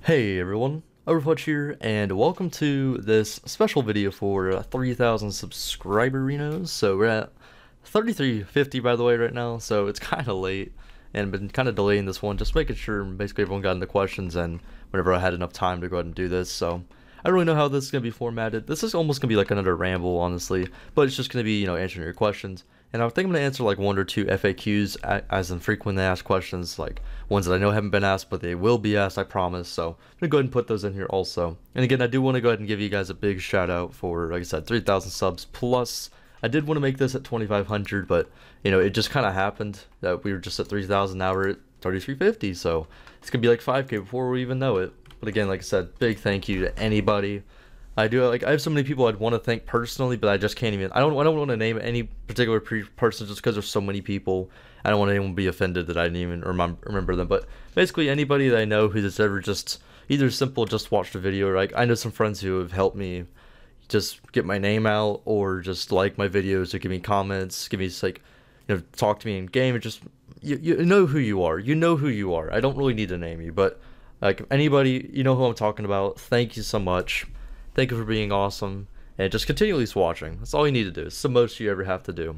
Hey everyone, Overfletch here, and welcome to this special video for 3,000 subscriber renos. So we're at 3350 by the way right now, so it's kind of late, and been kind of delaying this one, just making sure basically everyone got into questions and whenever I had enough time to go ahead and do this. So I don't really know how this is going to be formatted. This is almost going to be like another ramble, honestly, but it's just going to be, answering your questions. And I think I'm going to answer like one or two FAQs as in frequently asked questions, like ones that I know haven't been asked, but they will be asked, I promise. So I'm going to go ahead and put those in here also. And again, I do want to go ahead and give you guys a big shout out for, like I said, 3,000 subs plus. I did want to make this at 2,500, but it just kind of happened that we were just at 3,000. Now we're at 3,350. So it's going to be like 5K before we even know it. But again, like I said, big thank you to anybody. I have so many people I'd want to thank personally, but I just can't even. I don't want to name any particular person just because there's so many people. I don't want anyone to be offended that I didn't even remember them. But basically, anybody that I know who's ever just either simple just watched a video, or I know some friends who have helped me just get my name out, or just like my videos, or give me comments, give me talk to me in game, and just you know who you are. You know who you are. I don't really need to name you, but like anybody, you know who I'm talking about. Thank you so much. Thank you for being awesome, and just continue at least watching. That's all you need to do. It's the most you ever have to do.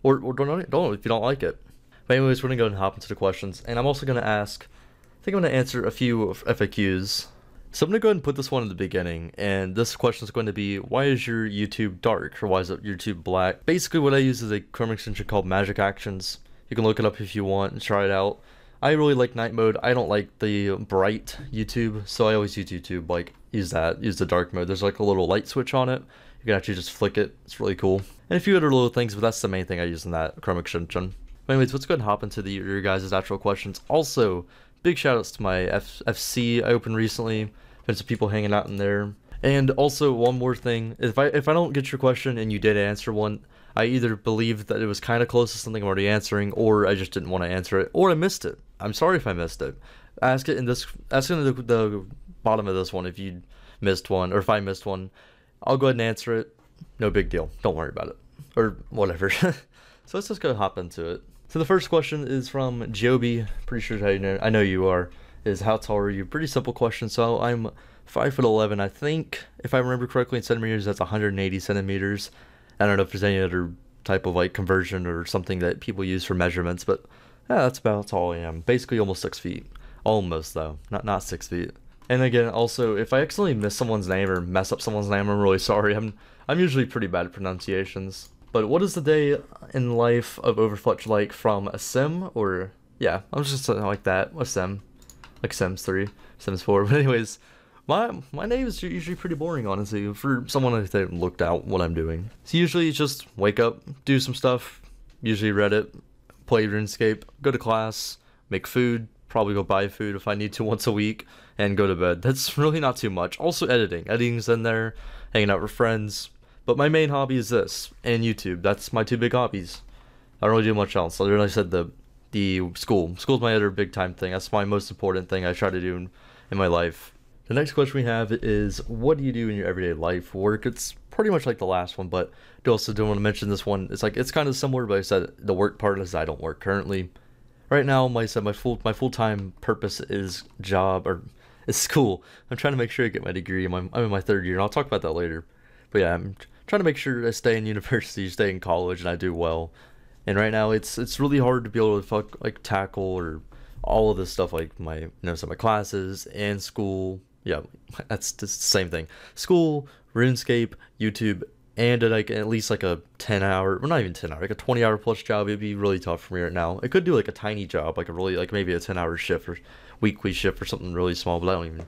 Or don't if you don't like it. But anyways, we're going to go ahead and hop into the questions, and I'm also going to ask, I think I'm going to answer a few FAQs. So I'm going to go ahead and put this one in the beginning, and this question is going to be, why is your YouTube dark, or why is it YouTube black? Basically, what I use is a Chrome extension called Magic Actions. You can look it up if you want and try it out. I really like night mode. I don't like the bright YouTube, so I always use YouTube, use the dark mode. There's like a little light switch on it. You can actually just flick it. It's really cool. And a few other little things, but that's the main thing I use in that Chrome extension. But anyways, let's go ahead and hop into your guys' actual questions. Also, big shout outs to my FC I opened recently. There's some people hanging out in there. And also, one more thing, if I don't get your question and you did answer one, I either believe that it was kind of close to something I'm already answering, or I just didn't want to answer it, or I missed it. I'm sorry if I missed it. Ask it in the bottom of this one if you missed one, or if I missed one. I'll go ahead and answer it. No big deal. Don't worry about it. Or whatever. So let's just go hop into it. So the first question is from Joby. Pretty sure I know you are. Is how tall are you? Pretty simple question. So I'm 5'11". I think, if I remember correctly, in centimeters, that's 180 centimeters. I don't know if there's any other type of conversion or something that people use for measurements, but yeah, that's about how tall I am. Basically almost 6 feet. Almost though, not 6 feet. And again, also, if I accidentally miss someone's name or mess up someone's name, I'm really sorry. I'm usually pretty bad at pronunciations. But what is the day in life of Overfletch like from a sim? Or yeah, I'm just saying like that. A sim, like Sims 3, Sims 4. But anyways, my name is usually pretty boring, honestly, for someone that looked out what I'm doing. So usually it's just wake up, do some stuff, usually Reddit, play Runescape, go to class, make food, probably go buy food if I need to once a week, and go to bed. That's really not too much. Also editing. Editing's in there, hanging out with friends. But my main hobby is this, and YouTube. That's my two big hobbies. I don't really do much else. Other than I said the school. School's my other big time thing. That's my most important thing I try to do in my life. The next question we have is, what do you do in your everyday life? Work. It's pretty much like the last one, but I also do want to mention this one. It's kind of similar, but I said the work part is I don't work currently. Right now, my full-time purpose is school. I'm trying to make sure I get my degree. I'm in my third year, and I'll talk about that later. But yeah, I'm trying to make sure I stay in university, stay in college, and I do well. And right now, it's really hard to be able to tackle or all of this stuff, like my my classes and school. Yeah, that's the same thing. School, RuneScape, YouTube, and at least a 10-hour, well, not even 10 hour, like a 20-hour plus job. It'd be really tough for me right now. I could do a tiny job, maybe a 10-hour shift or weekly shift or something really small, but I don't even.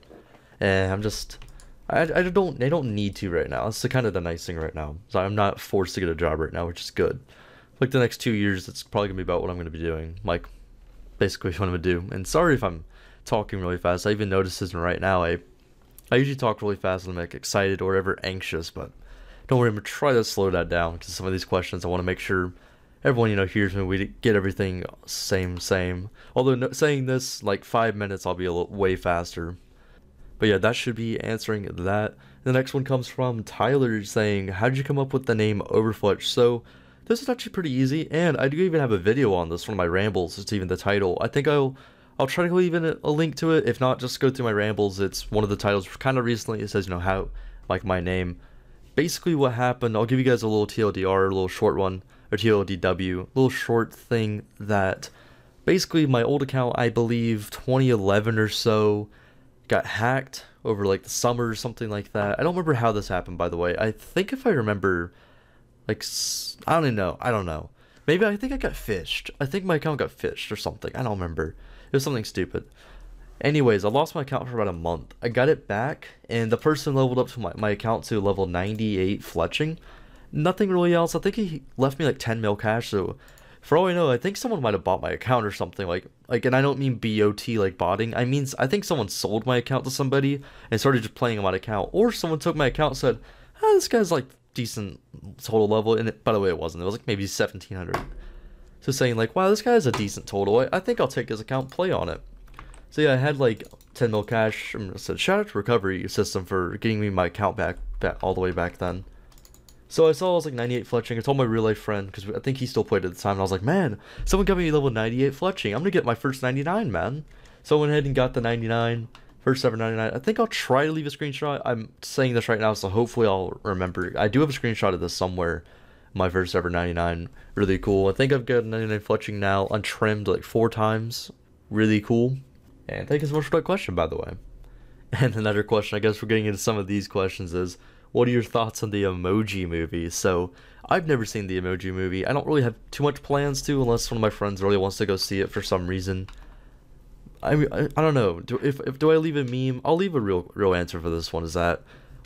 I don't need to right now. That's kind of the nice thing right now. So I'm not forced to get a job right now, which is good. The next 2 years, it's probably gonna be about what I'm gonna be doing. Basically what I'm gonna do. And sorry if I'm talking really fast. I even noticed this right now. I usually talk really fast when I'm excited or ever anxious, but don't worry, I'm gonna try to slow that down because some of these questions I want to make sure everyone hears me. We get everything same. Although saying this 5 minutes, I'll be way faster. But yeah, that should be answering that. The next one comes from Tyler saying, how did you come up with the name Overfletch? So this is actually pretty easy, and I do even have a video on this, one of my rambles. It's even the title. I think I'll I'll try to leave in a link to it. If not, just go through my rambles. It's one of the titles kind of recently. It says, you know, how, like my name. Basically what happened, I'll give you guys a little TLDR, a little short one, or TLDW, a little short thing that basically my old account, I believe 2011 or so, got hacked over like the summer or something like that. I don't remember how this happened, by the way. I think if I remember, like, I don't know. Maybe I think I got phished. I think my account got phished or something. I don't remember. It was something stupid. Anyways, I lost my account for about a month. I got it back, and the person leveled up to my account to level 98 fletching. Nothing really else. I think he left me like 10 mil cash, so for all I know, I think someone might have bought my account or something. Like, and I don't mean BOT like botting. I think someone sold my account to somebody and started just playing on my account. Or someone took my account and said, oh, this guy's like decent total level. And by the way, it wasn't. It was like maybe 1700. So saying like, wow, this guy has a decent total. I think I'll take his account, play on it. So yeah, I had like 10 mil cash. I said, shout out to Recovery System for getting me my account back all the way back then. So I saw I was like 98 fletching. I told my real life friend, because I think he still played at the time, and I was like, man, someone got me level 98 fletching. I'm gonna get my first 99, man. So I went ahead and got the 99, first ever 99. I think I'll try to leave a screenshot. I'm saying this right now, so hopefully I'll remember. I do have a screenshot of this somewhere. My first ever 99, really cool. I think I've got 99 fletching now, untrimmed like 4 times. Really cool. And thank you so much for that question, by the way. And another question, I guess we're getting into some of these questions, is what are your thoughts on the Emoji Movie? So I've never seen the Emoji Movie. I don't really have too much plans to, unless one of my friends really wants to go see it for some reason. I don't know. Do I leave a meme? I'll leave a real answer for this one. Is that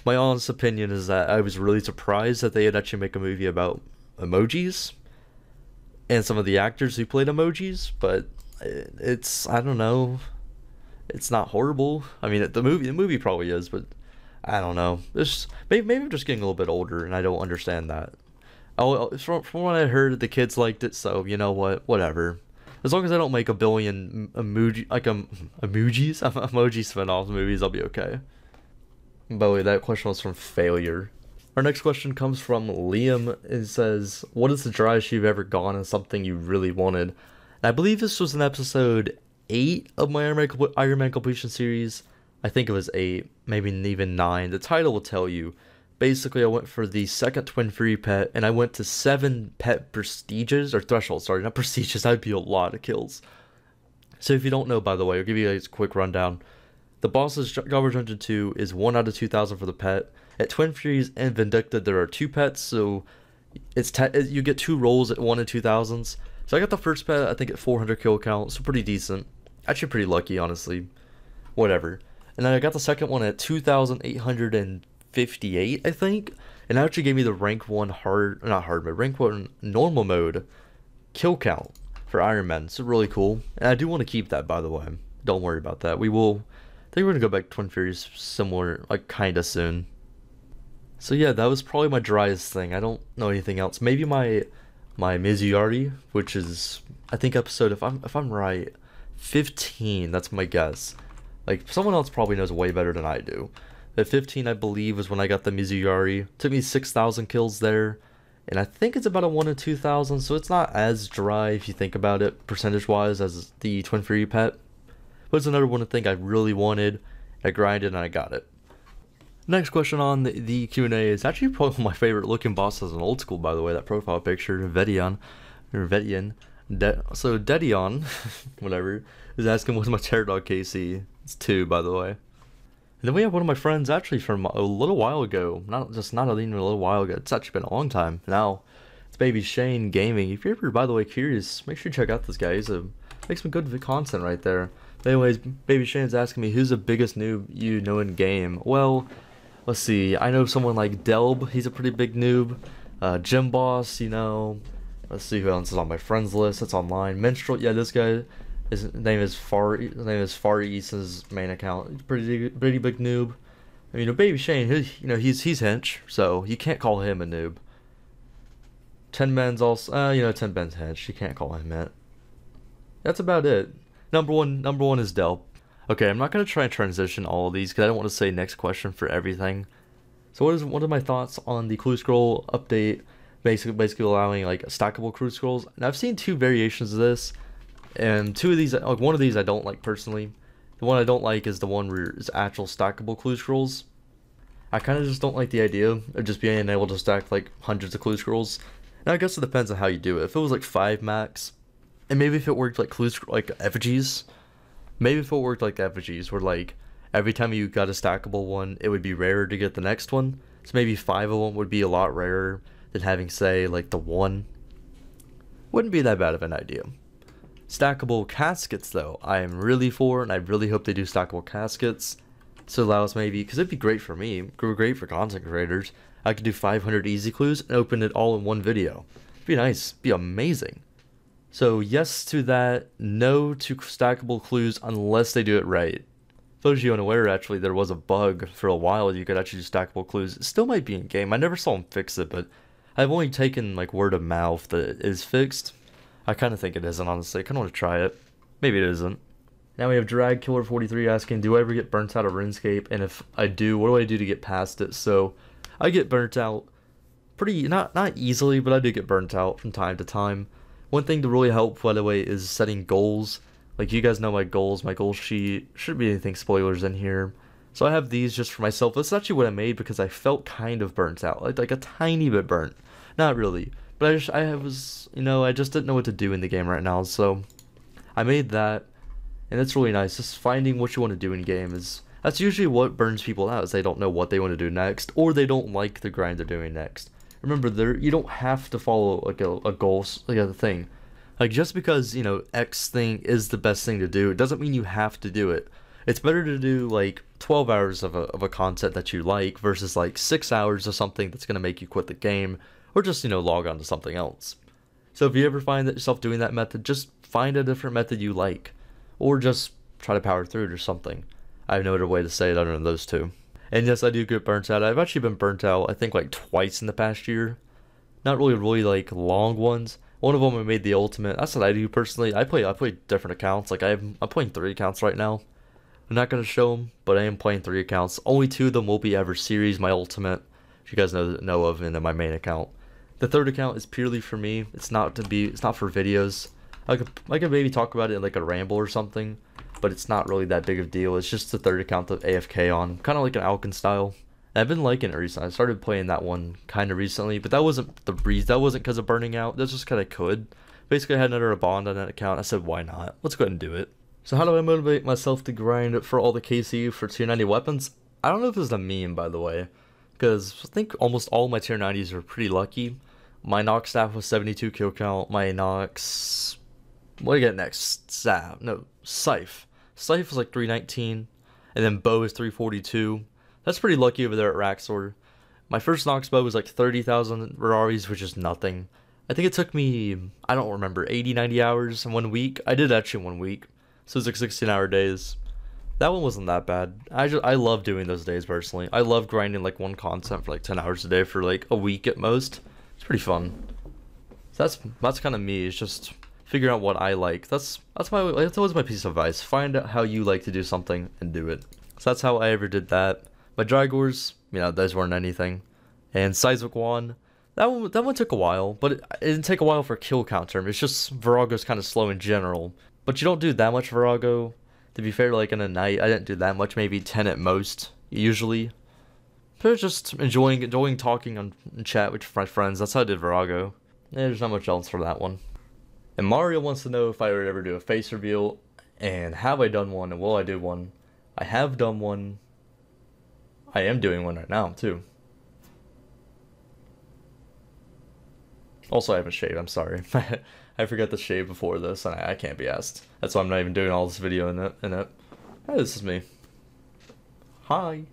my honest opinion is that I was really surprised that they had actually make a movie about emojis and some of the actors who played emojis, but it's, I don't know. It's not horrible. I mean, the movie probably is, but I don't know. This maybe I'm just getting a little bit older and I don't understand that. From what I heard, the kids liked it, so you know what? Whatever. As long as I don't make a billion emojis spin-off movies, I'll be okay. By the way, that question was from Failure. Our next question comes from Liam. It says, what is the driest you've ever gone and something you really wanted? And I believe this was in episode 8 of my Ironman completion series. I think it was 8, maybe even 9. The title will tell you. Basically, I went for the second Twin Fury pet, and I went to 7 pet prestiges, or thresholds, sorry, not prestiges, that'd be a lot of kills. So if you don't know, by the way, I'll give you guys a quick rundown. The boss's Garbage Dungeon 2 is 1 out of 2,000 for the pet. At Twin Furies and Vindicta, there are 2 pets, so you get 2 rolls at 1 in 2,000s. So I got the first pet, I think, at 400 kill count, so pretty decent. Actually pretty lucky, honestly. Whatever. And then I got the second one at 2,858, I think. And that actually gave me the rank 1 rank 1 normal mode kill count for Ironman. So really cool. And I do want to keep that, by the way. Don't worry about that. I think we're going to go back to Twin Furies similar, like, kind of soon. So yeah, that was probably my driest thing. I don't know anything else. Maybe my Mizuyari, which is, I think, episode, if I'm right, 15, that's my guess. Like, someone else probably knows way better than I do. At 15, I believe, was when I got the Mizuyari. Took me 6,000 kills there. And I think it's about a 1 in 2,000, so it's not as dry if you think about it, percentage-wise, as the Twin Fury pet. But it's another one to think I really wanted. I grinded and I got it. Next question on the Q&A is actually probably one of my favorite looking bosses in old school, by the way, that profile picture, Vedion. So Dedion, whatever, is asking what's my terror dog KC. It's 2, by the way. And then we have one of my friends actually from a little while ago. Not even a little while ago. It's actually been a long time now. It's Baby Shane Gaming. If you're ever, by the way, curious, make sure you check out this guy. Makes some good content right there. But anyways, Baby Shane's asking me, who's the biggest noob you know in game? Well, let's see. I know someone like Delb. He's a pretty big noob. Gym Boss, you know. Let's see who else is on my friends list. It's online. Minstrel, yeah, this guy. His name is Far East, his main account. He's pretty big noob. I mean, Baby Shane, he's hench, so you can't call him a noob. 10 Ben's also, 10 Ben's hench. You can't call him that. That's about it. Number one is Delp. Okay, I'm not gonna try and transition all of these because I don't want to say next question for everything. So what are my thoughts on the clue scroll update? Basically allowing like stackable clue scrolls. And I've seen 2 variations of this. And two of these, like one of these I don't like personally. The one I don't like is the one where it's actual stackable clue scrolls. I kind of just don't like the idea of just being able to stack like hundreds of clue scrolls. Now I guess it depends on how you do it. If it was like 5 max, and maybe if it worked like like effigies, maybe if it worked like effigies, where like every time you got a stackable one, it would be rarer to get the next one. So maybe 5 of them would be a lot rarer than having, say, like the one. Wouldn't be that bad of an idea. Stackable caskets, though, I am really for, and I really hope they do stackable caskets. So it allows maybe, because it'd be great for me, great for content creators. I could do 500 easy clues and open it all in one video. It'd be nice, it'd be amazing. So yes to that, no to stackable clues unless they do it right. For those of you unaware, actually, there was a bug for a while you could actually do stackable clues. It still might be in game. I never saw them fix it, but I've only taken like word of mouth that it is fixed. I kind of think it isn't, honestly. I kind of want to try it. Maybe it isn't. Now we have Drag Killer 43 asking, do I ever get burnt out of RuneScape? And if I do, what do I do to get past it? So I get burnt out pretty, not easily, but I do get burnt out from time to time. One thing to really help, by the way, is setting goals. Like, you guys know my goals. My goal sheet shouldn't be anything spoilers in here. So I have these just for myself. That's actually what I made because I felt kind of burnt out, like a tiny bit burnt. Not really, but I was, you know, I just didn't know what to do in the game right now. So I made that. And it's really nice. Just finding what you want to do in game that's usually what burns people out, is they don't know what they want to do next, or they don't like the grind they're doing next. Remember, you don't have to follow like a goal, like a thing. Like, just because, you know, X thing is the best thing to do, it doesn't mean you have to do it. It's better to do like 12 hours of a content that you like versus like 6 hours of something that's going to make you quit the game, or just, you know, log on to something else. So if you ever find that yourself doing that method, just find a different method you like. Or just try to power through it or something. I have no other way to say it other than those two. And yes, I do get burnt out. I've actually been burnt out, I think, like twice in the past year. Not really like long ones. One of them I made the ultimate. That's what I do personally. I play different accounts. Like I'm playing 3 accounts right now. I'm not gonna show them, but I am playing 3 accounts. Only 2 of them will be ever series. My ultimate, if you guys know of, and then my main account. The 3rd account is purely for me. It's not for videos. I could maybe talk about it in like a ramble or something, but it's not really that big of a deal. It's just the 3rd account of AFK on, kind of like an Alkin style. And I've been liking it recently. I started playing that one kind of recently, but that wasn't the reason. That wasn't because of burning out. That's just because I could. Basically, I had another bond on that account. I said, why not? Let's go ahead and do it. So how do I motivate myself to grind for all the KCU for tier 90 weapons? I don't know if this is a meme, by the way, because I think almost all my tier 90s are pretty lucky. My Nox staff was 72 kill count. My Nox... What do I get next? Scythe. Scythe was like 319, and then bow is 342. That's pretty lucky over there at Raxor. My first Nox bow was like 30,000 Ferraris, which is nothing. I think it took me, I don't remember, 80, 90 hours in 1 week. I did actually 1 week, so it was like 16-hour days. That one wasn't that bad. I love doing those days personally. I love grinding like one content for like 10 hours a day for like a week at most. It's pretty fun. So that's kind of me. It's just figure out what I like. That's always my piece of advice. Find out how you like to do something and do it. So that's how I ever did that. My Dragors, you know, those weren't anything. And Seismic Wand, that one took a while, but it didn't take a while for kill count term. It's just Virago's kind of slow in general. But you don't do that much Virago. To be fair, like in a night, I didn't do that much, maybe 10 at most, usually. But it was just enjoying talking on chat with my friends. That's how I did Virago. Yeah, there's not much else for that one. And Mario wants to know if I would ever do a face reveal, and have I done one, and will I do one? I have done one. I am doing one right now, too. Also, I haven't shaved, I'm sorry. I forgot to shave before this, and I can't be asked. That's why I'm not even doing all this video in it. Hey, this is me. Hi.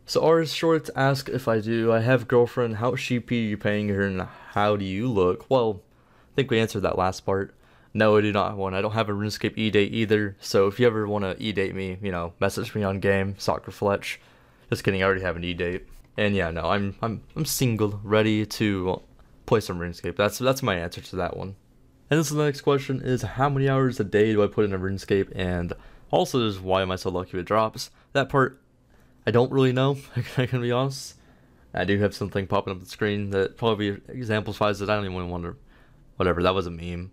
So R's Shorts ask if I do. I have girlfriend. How cheap are you paying her, and how do you look? Well, I think we answered that last part. No, I do not have one. I don't have a RuneScape e-date either. So if you ever want to e-date me, you know, message me on game, Overfletch. Just kidding. I already have an e-date. And yeah, no, I'm single, ready to play some RuneScape. That's my answer to that one. And this is the next question: is how many hours a day do I put in a RuneScape? And also, is why am I so lucky with drops? That part, I don't really know. I can be honest. I do have something popping up on the screen that probably exemplifies it. I don't even wonder. Whatever. That was a meme.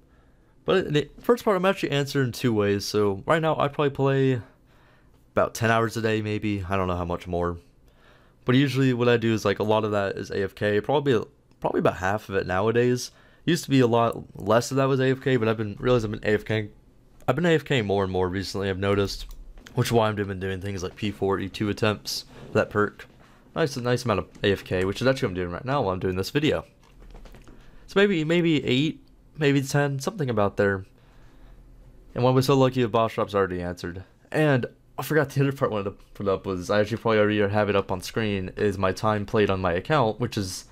But the first part I'm actually answering 2 ways. So right now I probably play about 10 hours a day, maybe. I don't know how much more. But usually what I do is like a lot of that is AFK. Probably about half of it nowadays. Used to be a lot less of that was AFK, but I've been AFK. I've been AFK more and more recently, I've noticed. Which is why I've been doing things like P40 2 attempts, that perk. A nice amount of AFK, which is actually what I'm doing right now while I'm doing this video. So maybe 8, maybe 10, something about there. And when we're so lucky, the boss drop's already answered. And I forgot the other part I wanted to put up was, I actually probably already have it up on screen, is my time played on my account, which is,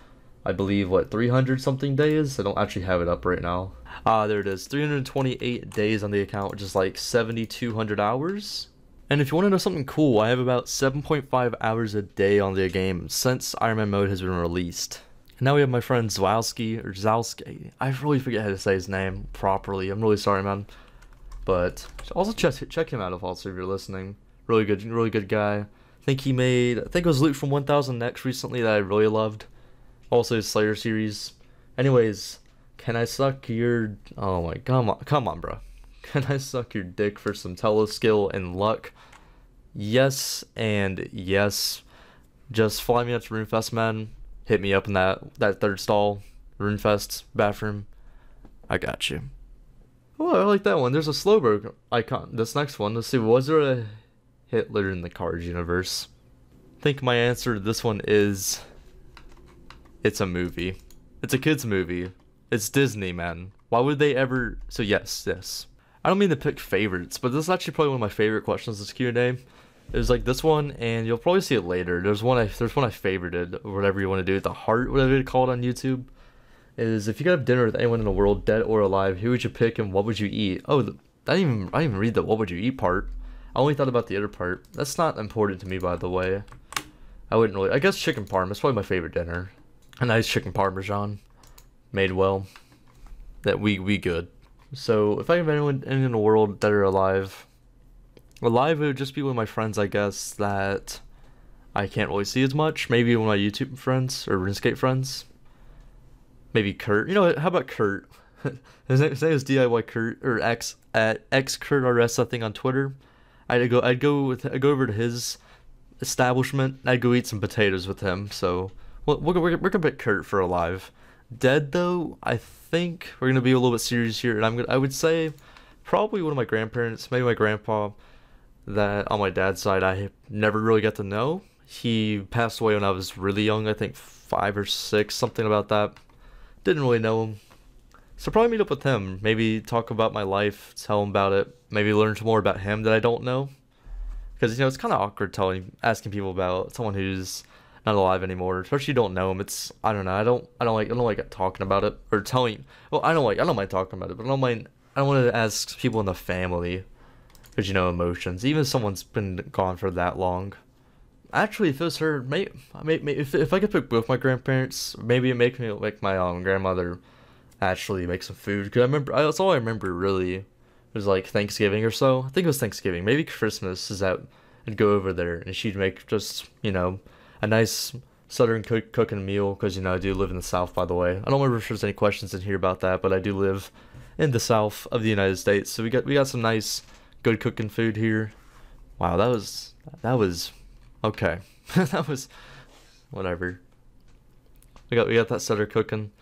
I believe, what, 300 something days? I don't actually have it up right now. There it is, 328 days on the account, which is like 7,200 hours. And if you want to know something cool, I have about 7.5 hours a day on the game since Ironman mode has been released. And now we have my friend Zalski. I really forget how to say his name properly. I'm really sorry, man. But also check him out if you're listening. Really good guy. I think it was loot from 1000 Next recently that I really loved. Also his Slayer series. Anyways, can I suck your... Oh my, come on, bro. Can I suck your dick for some tele skill and luck? Yes and yes. Just fly me up to Runefest, man. Hit me up in that third stall, Runefest bathroom. I got you. Oh, I like that one. There's a Slowbro icon. This next one, let's see. Was there a Hitler in the Cards universe? I think my answer to this one is... It's a movie. It's a kid's movie. It's Disney, man. Why would they ever... So yes. I don't mean to pick favorites, but this is actually probably one of my favorite questions this Q&A. There's like this one, and you'll probably see it later. There's one I favorited, or whatever you want to do. The heart, whatever you call it on YouTube, is if you could have dinner with anyone in the world, dead or alive, who would you pick and what would you eat? Oh, I didn't even read the what would you eat part. I only thought about the other part. That's not important to me, by the way. I wouldn't really. I guess chicken parm. It's probably my favorite dinner. A nice chicken parmesan, made well. That we good. So if I have anyone in the world that are alive, it would just be one of my friends, I guess, that I can't really see as much. Maybe one of my YouTube friends or RuneScape friends. Maybe Kurt. You know what? How about Kurt? His name is DIY Kurt, or XKurtRS, I think, on Twitter. I'd go over to his establishment. I'd go eat some potatoes with him. So we're gonna pick Kurt for alive. Dead though, I think we're gonna be a little bit serious here, and I would say probably one of my grandparents, maybe my grandpa, that on my dad's side I never really got to know. He passed away when I was really young, I think 5 or 6, something about that. Didn't really know him. So probably meet up with him, maybe talk about my life, tell him about it, maybe learn some more about him that I don't know. Because, it's kind of awkward asking people about someone who's not alive anymore, especially you don't know him. I don't know. I don't like talking about it or telling. Well, I don't mind talking about it, but I don't want to ask people in the family, because emotions. Even if someone's been gone for that long. Actually, if it was her, if I could pick both my grandparents, maybe it make me like my grandmother actually make some food. Cause that's all I remember really. It was like Thanksgiving or so. I think it was Thanksgiving. Maybe Christmas is that I'd go over there and she'd make just a nice southern cooking meal, because I do live in the South, by the way. I don't remember if there's any questions in here about that, but I do live in the South of the United States, so we got some nice good cooking food here. Wow, that was okay. That was whatever. We got that southern cooking,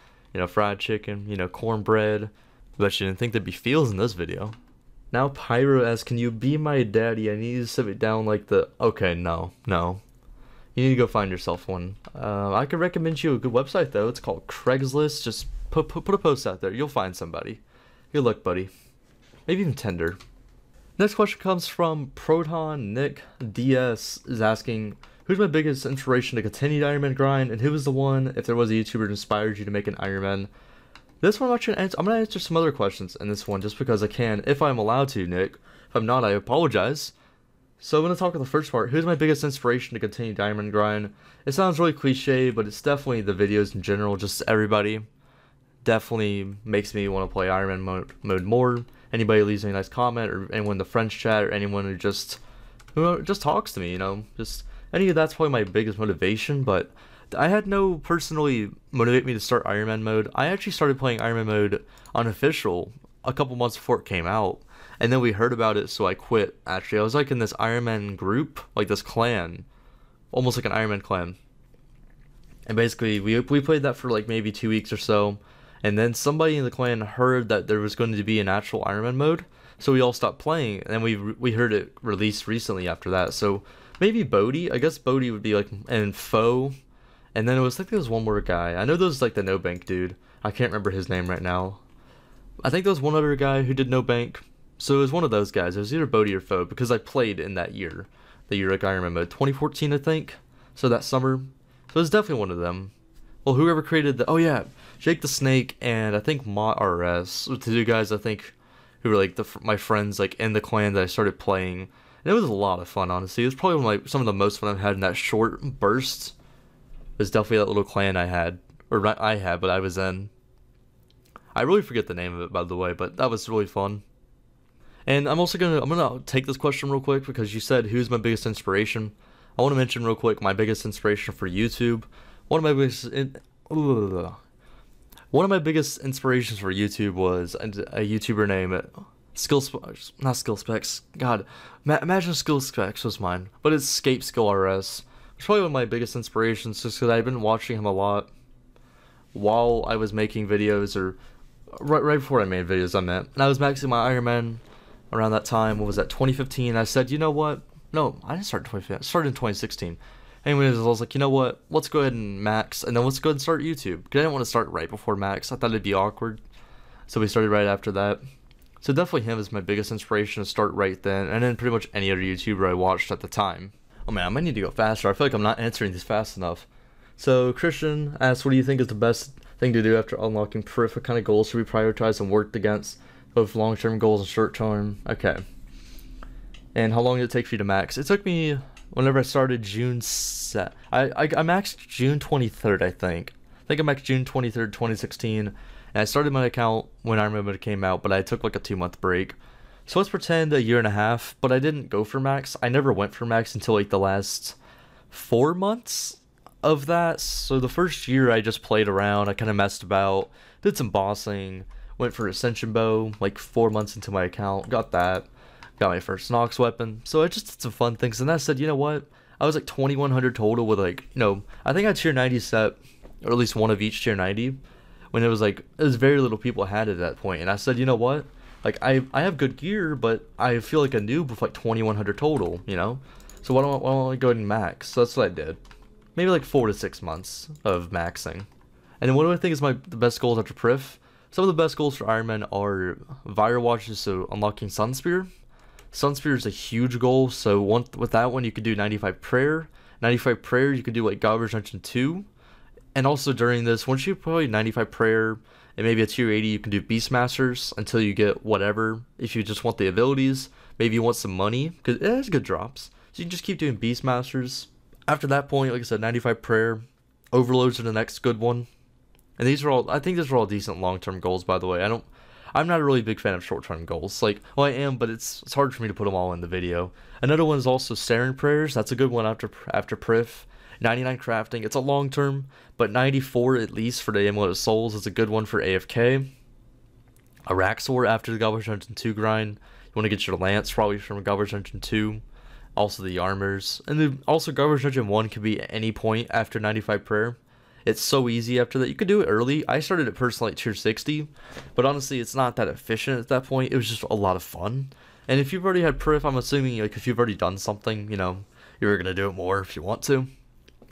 fried chicken, cornbread. Bet you didn't think there'd be feels in this video. Now Pyro asks, can you be my daddy? I need to sit it down like the... Okay, no. You need to go find yourself one. I could recommend you a good website, though. It's called Craigslist. Just put a post out there. You'll find somebody. Good luck, buddy. Maybe even Tinder. Next question comes from Proton Nick DS, is asking, who's my biggest inspiration to continue the Ironman grind, and who was the one, if there was a YouTuber that inspired you to make an Ironman? This one I'm going to answer some other questions in this one, just because I can, if I'm allowed to, Nick. If I'm not, I apologize. So I'm going to talk about the first part. Who's my biggest inspiration to continue Diamond Grind? It sounds really cliche, but it's definitely the videos in general, just everybody. Definitely makes me want to play Ironman mode more. Anybody leaves me a nice comment, or anyone in the French chat, or anyone who just talks to me, Just any of that's probably my biggest motivation, but I had no personally motivate me to start Ironman mode. I actually started playing Ironman mode unofficial a couple months before it came out, and then we heard about it, so I quit. Actually, I was like in this Ironman group, like this clan, almost like an Ironman clan. And basically, we played that for like maybe 2 weeks or so, and then somebody in the clan heard that there was going to be an actual Ironman mode, so we all stopped playing, and then we heard it released recently after that. So maybe Bodhi, I guess Bodhi would be like, and Foe, and then it was like there was one more guy. I know there was like the No Bank dude. I can't remember his name right now. I think there was one other guy who did No Bank. So it was one of those guys. It was either Bodhi or Foe, because I played in that year. The year like Ironman mode. 2014, I think. So that summer. So it was definitely one of them. Well, whoever created the... Oh, yeah. Jake the Snake and I think Mott RS. The two guys, I think, who were like my friends like in the clan that I started playing. And it was a lot of fun, honestly. It was probably one of some of the most fun I've had in that short burst. It was definitely that little clan I had. Or I had, but I was in. I really forget the name of it, by the way, but that was really fun. And I'm gonna take this question real quick because you said who's my biggest inspiration. I want to mention real quick my biggest inspiration for YouTube. One of my biggest inspirations for YouTube was a YouTuber named not Skillspecs. God, imagine Skillspecs was mine, but it's Scape Skill RS. It's probably one of my biggest inspirations just because I've been watching him a lot while I was making videos, or right before I made videos, I meant. And I was maxing my Ironman around that time. What was that, 2015? I said, you know what? No, I didn't start in 2015. I started in 2016. Anyways, I was like, you know what? Let's go ahead and max, and then let's go ahead and start YouTube. Because I didn't want to start right before max. I thought it'd be awkward. So we started right after that. So definitely him is my biggest inspiration to start right then. And then pretty much any other YouTuber I watched at the time. Oh man, I might need to go faster. I feel like I'm not answering these fast enough. So Christian asks, what do you think is the best thing to do after unlocking Periph? What kind of goals should we prioritize and work against? Both long-term goals and short-term. Okay. And how long did it take for you to max? It took me, whenever I started June I maxed June 23rd, I think. I maxed June 23rd, 2016. And I started my account when Ironman came out, but I took like a 2-month break. So let's pretend a year and a half, but I didn't go for max. I never went for max until like the last 4 months of that. So the first year I just played around. I kind of messed about, did some bossing, went for Ascension Bow like 4 months into my account, got that, got my first Nox weapon. So I just did some fun things, and then I said, you know what, I was like 2100 total with like, you know, I think I tier 90 set, or at least one of each tier 90, when it was very little people had it at that point. And I said, you know what, like I have good gear, but I feel like a noob with like 2100 total, you know, so why don't I go ahead and max? So that's what I did. Maybe like 4 to 6 months of maxing. And then what do I think is the best goals after Periph? Some of the best goals for Ironman are Viral Watches, so unlocking Sunspear. Sunspear is a huge goal, so with that one you could do 95 Prayer. 95 Prayer you could do like Garbage Dungeon 2. And also during this, once you play 95 Prayer and maybe a tier 80, you can do Beastmasters until you get whatever. If you just want the abilities, maybe you want some money, because it has good drops. So you can just keep doing Beastmasters. After that point, like I said, 95 Prayer, Overloads are the next good one. And I think these are all decent long-term goals, by the way. I'm not a really big fan of short-term goals. Like, well, I am, but it's hard for me to put them all in the video. Another one is also Saren Prayers. That's a good one after Prif. 99 Crafting. It's a long-term, but 94 at least for the Amulet of Souls is a good one for AFK. Araxor after the Garbage Dungeon 2 grind. You want to get your Lance probably from Garbage Dungeon 2. Also the armors, and then also Garbage Dungeon 1 can be at any point after 95 Prayer. It's so easy after that. You could do it early. I started it personally at tier 60, but honestly it's not that efficient at that point. It was just a lot of fun. And if you've already had Periph, I'm assuming like if you've already done something, you know, you're gonna do it more if you want to.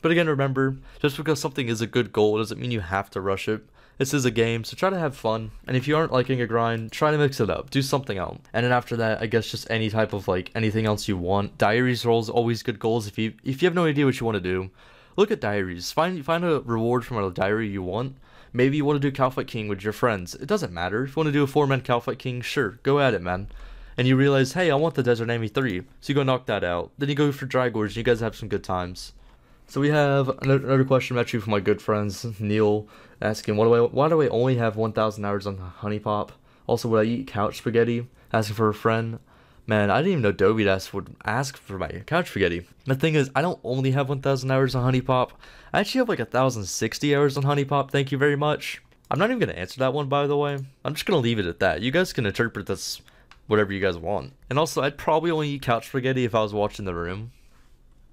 But again, remember, just because something is a good goal doesn't mean you have to rush it. This is a game, so try to have fun. And if you aren't liking a grind, try to mix it up. Do something else. And then after that, I guess just any type of like anything else you want. Diaries are always good goals. If you have no idea what you want to do, look at diaries. Find a reward from a diary you want. Maybe you want to do Calfight King with your friends. It doesn't matter. If you want to do a 4-man Calfight King, sure, go at it, man. And you realize, hey, I want the Desert Enemy 3. So you go knock that out. Then you go for Drygorge and you guys have some good times. So we have another question actually from my good friends, Neil, asking, why do I only have 1,000 hours on Honey Pop? Also, would I eat couch spaghetti? Asking for a friend. Man, I didn't even know Dovidas would ask for my couch spaghetti. The thing is, I don't only have 1,000 hours on Honey Pop. I actually have like 1,060 hours on Honey Pop, thank you very much. I'm not even gonna answer that one, by the way. I'm just gonna leave it at that. You guys can interpret this whatever you guys want. And also, I'd probably only eat couch spaghetti if I was watching The Room.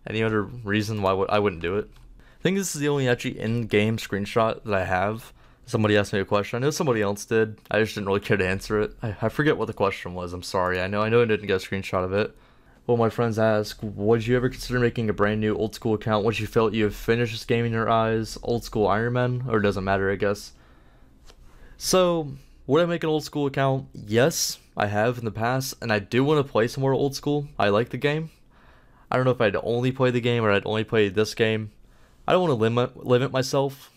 Any other reason why I wouldn't do it? I think this is the only actually in-game screenshot that I have. Somebody asked me a question. I know somebody else did. I just didn't really care to answer it. I forget what the question was. I'm sorry. I know I didn't get a screenshot of it. Well, my friends ask, would you ever consider making a brand new old school account once you felt you have finished this game in your eyes? Old school Ironman? Or doesn't matter, I guess. So, would I make an old school account? Yes, I have in the past. And I do want to play some more old school. I like the game. I don't know if I'd only play the game or I'd only play this game. I don't want to limit myself.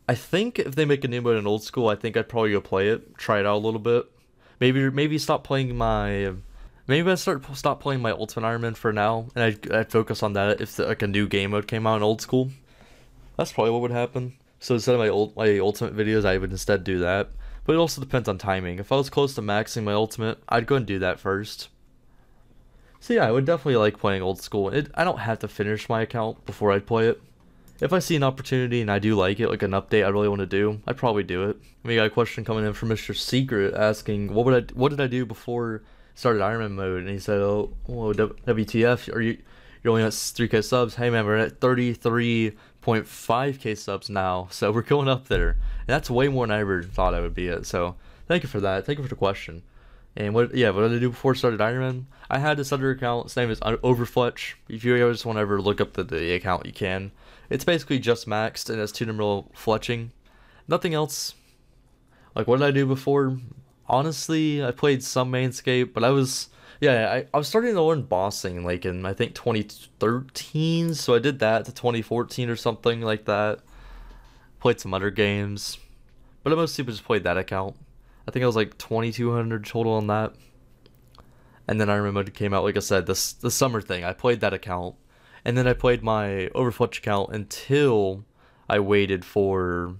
I think if they make a new mode in old school, I think I'd probably go play it, try it out a little bit. Maybe stop playing my, maybe I'd stop playing my Ultimate Ironman for now, and I'd focus on that if like a new game mode came out in old school. That's probably what would happen. So instead of my Ultimate videos, I would instead do that. But it also depends on timing. If I was close to maxing my Ultimate, I'd go and do that first. So yeah, I would definitely like playing old school. I don't have to finish my account before I'd play it. If I see an opportunity and I do like it, like an update I really want to do, I'd probably do it. We got a question coming in from Mr. Secret asking, what did I do before I started Ironman mode? And he said, oh, whoa, WTF, you're only at 3K subs. Hey man, we're at 33.5K subs now, so we're going up there. And that's way more than I ever thought I would be at. So thank you for that. Thank you for the question. And what did I do before I started Ironman? I had this other account. Its name is Overfletch. If you guys want to ever look up the account, you can. It's basically just maxed and has 2-number fletching. Nothing else. Like, what did I do before? Honestly, I played some Runescape, but I was starting to learn bossing like in I think 2013, so I did that to 2014 or something like that. Played some other games, but I mostly just played that account. I think I was like 2,200 total on that. And then Ironman mode came out, like I said, the summer thing. I played that account. And then I played my Overfletch account until I waited for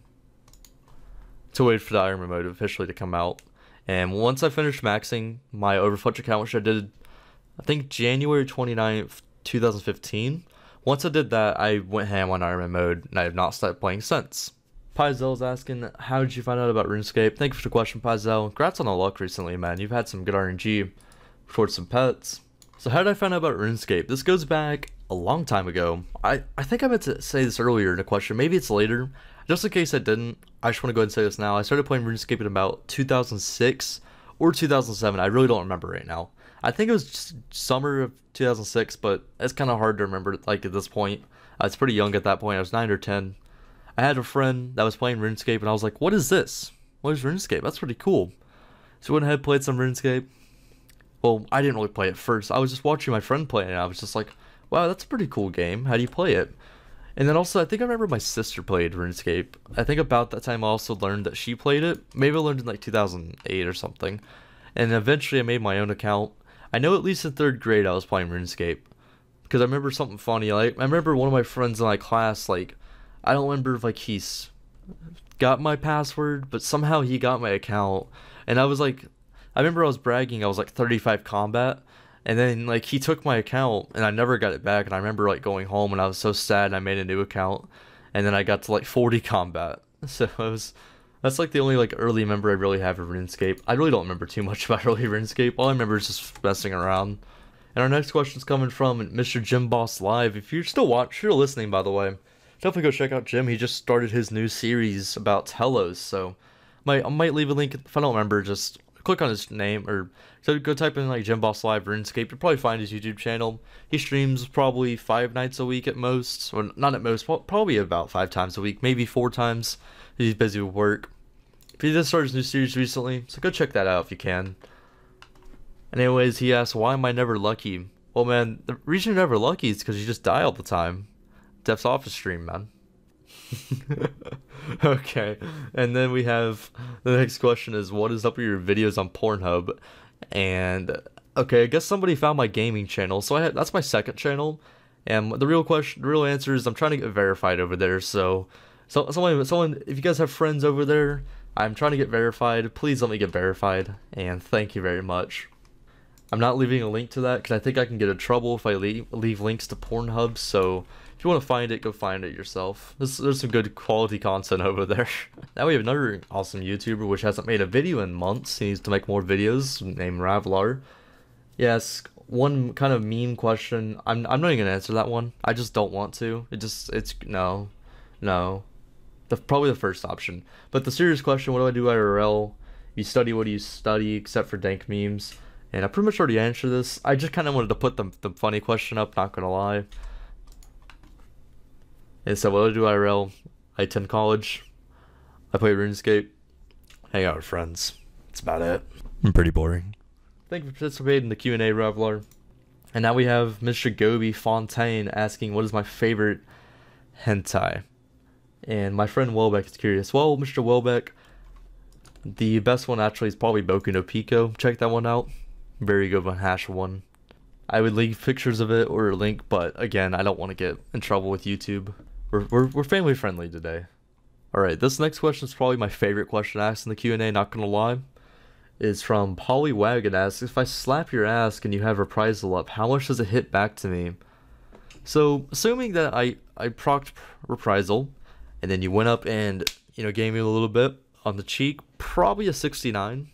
the Ironman mode officially to come out. And once I finished maxing my Overfletch account, which I did, I think January 29th, 2015. Once I did that, I went ham on Ironman mode, and I have not stopped playing since. Pizel's asking, how did you find out about Runescape? Thank you for the question, Pizel. Congrats on the luck recently, man. You've had some good RNG towards some pets. So how did I find out about Runescape? This goes back a long time ago. I think I meant to say this earlier in a question. Maybe it's later. Just in case I didn't, I just want to go ahead and say this now. I started playing Runescape in about 2006 or 2007. I really don't remember right now. I think it was just summer of 2006, but it's kind of hard to remember like at this point. I was pretty young at that point. I was 9 or 10. I had a friend that was playing Runescape, and I was like, what is this? What is Runescape? That's pretty cool. So I went ahead and played some Runescape. Well, I didn't really play it first. I was just watching my friend play it, and I was just like, wow, that's a pretty cool game. How do you play it? And then also, I think I remember my sister played RuneScape. I think about that time I also learned that she played it. Maybe I learned in like 2008 or something. And eventually I made my own account. I know at least in 3rd grade I was playing RuneScape. Because I remember something funny. Like, I remember one of my friends in my class, like, I don't remember if like he's got my password, but somehow he got my account. And I was like, I remember I was bragging I was like 35 combat. And then, like, he took my account, and I never got it back, and I remember, like, going home, and I was so sad, and I made a new account, and then I got to, like, 40 combat. So, that's, like, the only, like, early memory I really have of RuneScape. I really don't remember too much about early RuneScape. All I remember is just messing around. And our next question's coming from Mr. Jim Boss Live. If you're still listening, by the way, definitely go check out Jim. He just started his new series about Telos, so I might leave a link. If I don't remember, just click on his name, or so go type in like Jim Boss Live RuneScape. You'll probably find his YouTube channel. He streams probably 5 nights a week at most, or not at most, probably about 5 times a week, maybe 4 times. He's busy with work. But he just started his new series recently, so go check that out if you can. And anyways, he asked, why am I never lucky? Well, man, the reason you're never lucky is because you just die all the time. Def's office stream, man. Okay, and then we have the next question is, what is up with your videos on Pornhub? And okay, I guess somebody found my gaming channel, so that's my 2nd channel, and the real answer is I'm trying to get verified over there. So someone, if you guys have friends over there, I'm trying to get verified. Please let me get verified, and thank you very much. I'm not leaving a link to that because I think I can get in trouble if I leave links to Pornhub, so If you want to find it, go find it yourself. There's some good quality content over there. Now we have another awesome YouTuber which hasn't made a video in months. He needs to make more videos, named Ravlar. Yes, one kind of mean question. I'm not even gonna answer that one. I just don't want to. It's no. Probably the first option. But the serious question, what do I do IRL? You study what do you study, except for dank memes. And I pretty much already answered this. I just kind of wanted to put the funny question up, not gonna lie. And so what do I do IRL? I attend college. I play Runescape. Hang out with friends. That's about it. I'm pretty boring. Thank you for participating in the Q&A, Ravlar. And now we have Mr. Gobi Fontaine asking, what is my favorite hentai? And my friend Welbeck is curious. Well, Mr. Welbeck, the best one actually is probably Boku no Pico. Check that one out. Very good one, #1. I would leave pictures of it or a link, but again, I don't want to get in trouble with YouTube. We're family friendly today. Alright, this next question is probably my favorite question asked in the Q&A, not gonna lie. Is from Polly Wagon. Asks, if I slap your ass and you have reprisal up, how much does it hit back to me? So, assuming that I procced reprisal, and then you went up and, gave me a little bit on the cheek, probably a 69.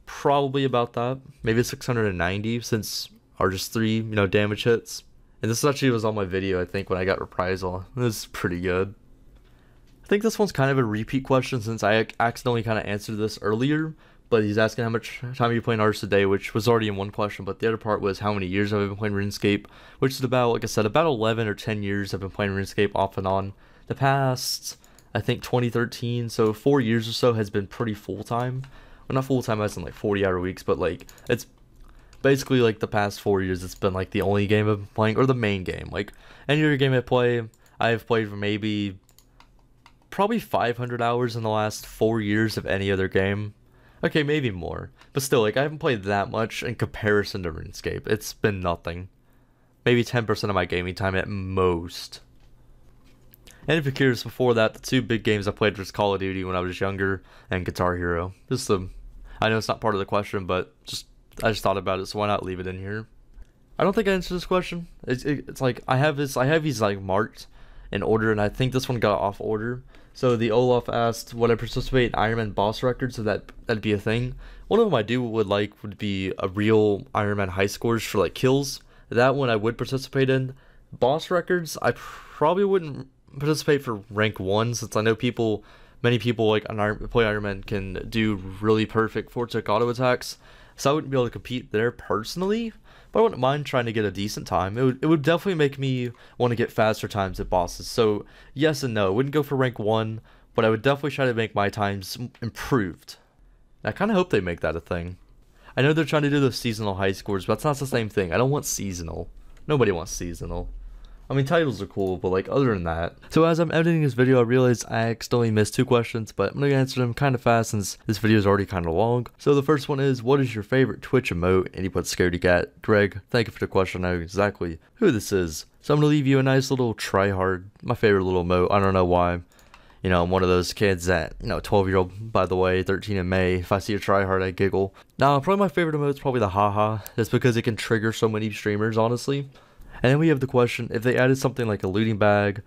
Probably about that. Maybe a 690 since are just 3, damage hits. And this actually was on my video, I think, when I got reprisal. It was pretty good. I think this one's kind of a repeat question since I accidentally kind of answered this earlier. But he's asking how much time are you playing Arts a day, which was already in one question. But the other part was how many years have I been playing RuneScape, which is about, like I said, about 11 or 10 years I've been playing RuneScape off and on. The past, I think, 2013, so 4 years or so has been pretty full-time. Well, not full-time as in like 40-hour weeks, but like it's basically like the past 4 years it's been like the only game I've been playing, or the main game. Like any other game I play, I have played for maybe probably 500 hours in the last 4 years of any other game. Okay, maybe more, but still, like, I haven't played that much in comparison to RuneScape. It's been nothing. Maybe 10% of my gaming time at most. And if you're curious, before that, the 2 big games I played was Call of Duty when I was younger and Guitar Hero. I know it's not part of the question, but I just thought about it, so why not leave it in here? I don't think I answered this question. It's like I have these like marked in order, and I think this one got off order. So the Olaf asked, would I participate in Ironman boss records, so that'd be a thing. One of them I would be a real Ironman high scores for like kills. That one I would participate in. Boss records, I probably wouldn't participate for rank 1, since I know many people like play Ironman can do really perfect four-tick auto attacks. So I wouldn't be able to compete there personally, but I wouldn't mind trying to get a decent time. It would definitely make me want to get faster times at bosses. So yes and no. I wouldn't go for rank 1, but I would definitely try to make my times improved. I kind of hope they make that a thing. I know they're trying to do the seasonal high scores, but that's not the same thing. I don't want seasonal. Nobody wants seasonal. I mean, titles are cool, but like other than that. So as I'm editing this video, I realized I accidentally missed 2 questions, but I'm gonna answer them kind of fast since this video is already kind of long. So the first one is, what is your favorite Twitch emote? And he put scaredy cat. Greg, thank you for the question. I know exactly who this is. So I'm gonna leave you a nice little tryhard. My favorite little emote. I don't know why. I'm one of those kids that, 12-year-old, by the way, 13 in May. If I see a tryhard, I giggle. Now, probably my favorite emote is probably the haha. Just because it can trigger so many streamers, honestly. And then we have the question, if they added something like a looting bag,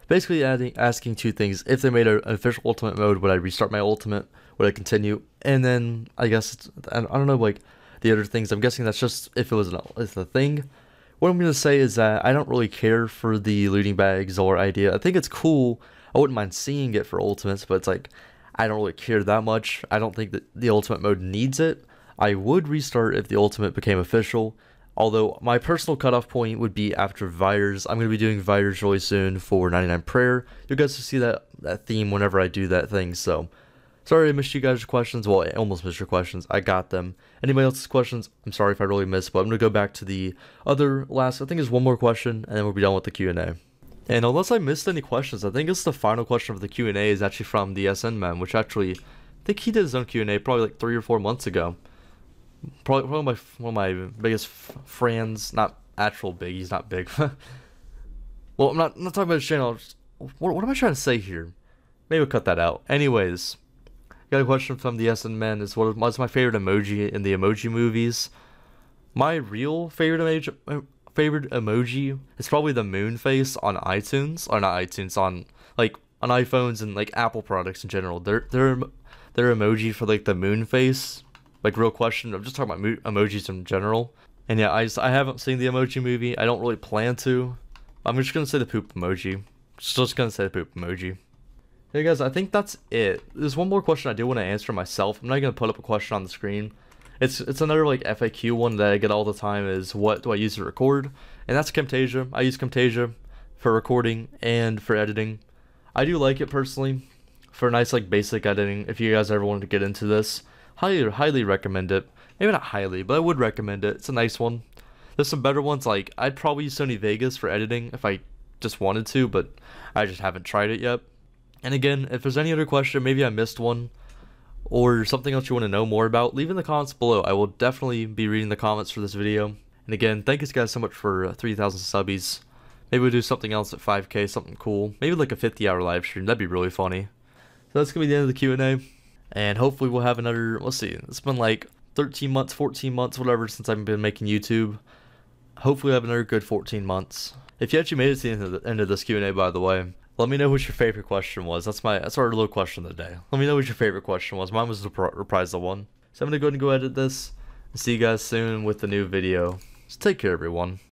basically asking 2 things. If they made an official ultimate mode, would I restart my ultimate? Would I continue? And then, I guess, I don't know, like, the other things. I'm guessing that's just if it's a thing. What I'm going to say is that I don't really care for the looting bags or idea. I think it's cool. I wouldn't mind seeing it for ultimates, but it's like, I don't really care that much. I don't think that the ultimate mode needs it. I would restart if the ultimate became official. Although my personal cutoff point would be after Vires. I'm going to be doing Vires really soon for 99 Prayer. You'll get to see that theme whenever I do that thing. So, sorry I missed you guys' questions. Well, I almost missed your questions. I got them. Anybody else's questions? I'm sorry if I really missed, but I'm going to go back to the other last, I think there's one more question, and then we'll be done with the Q&A. And unless I missed any questions, I think it's the final question of the Q&A is actually from the SN man, which actually, I think he did his own Q&A probably like 3 or 4 months ago. Probably one of my biggest friends, not actual big, he's not big. Well, I'm not talking about his channel. What am I trying to say here? Maybe we'll cut that out. Anyways, got a question from the SN man is, what's my favorite emoji in the emoji movies? My real favorite favorite emoji is probably the moon face on iTunes, or not iTunes, on like on iPhones and like Apple products in general. Their emoji for like the moon face, like real question. I'm just talking about emojis in general. And yeah, I haven't seen the Emoji Movie. I don't really plan to. I'm just gonna say the poop emoji. Just gonna say the poop emoji. Hey guys, I think that's it. There's one more question I do want to answer myself. I'm not gonna put up a question on the screen. It's another like FAQ one that I get all the time, is what do I use to record? And that's Camtasia. I use Camtasia for recording and for editing. I do like it personally for nice like basic editing. If you guys ever wanted to get into this, highly recommend it. Maybe not highly, but I would recommend it. It's a nice one. There's some better ones, like I'd probably use Sony Vegas for editing if I just wanted to, but I just haven't tried it yet. And again, if there's any other question, maybe I missed one, or something else you want to know more about, leave in the comments below. I will definitely be reading the comments for this video. And again, thank you guys so much for 3,000 subbies. Maybe we'll do something else at 5K, something cool. Maybe like a 50-hour live stream. That'd be really funny. So that's going to be the end of the Q&A. And hopefully we'll have another, let's see, it's been like 13 months, 14 months, whatever, since I've been making YouTube. Hopefully we'll have another good 14 months. If you actually made it to the end of this Q&A, by the way, let me know what your favorite question was. That's our little question of the day. Let me know what your favorite question was. Mine was the reprisal one. So I'm going to go ahead and go edit this, and see you guys soon with the new video. So take care, everyone.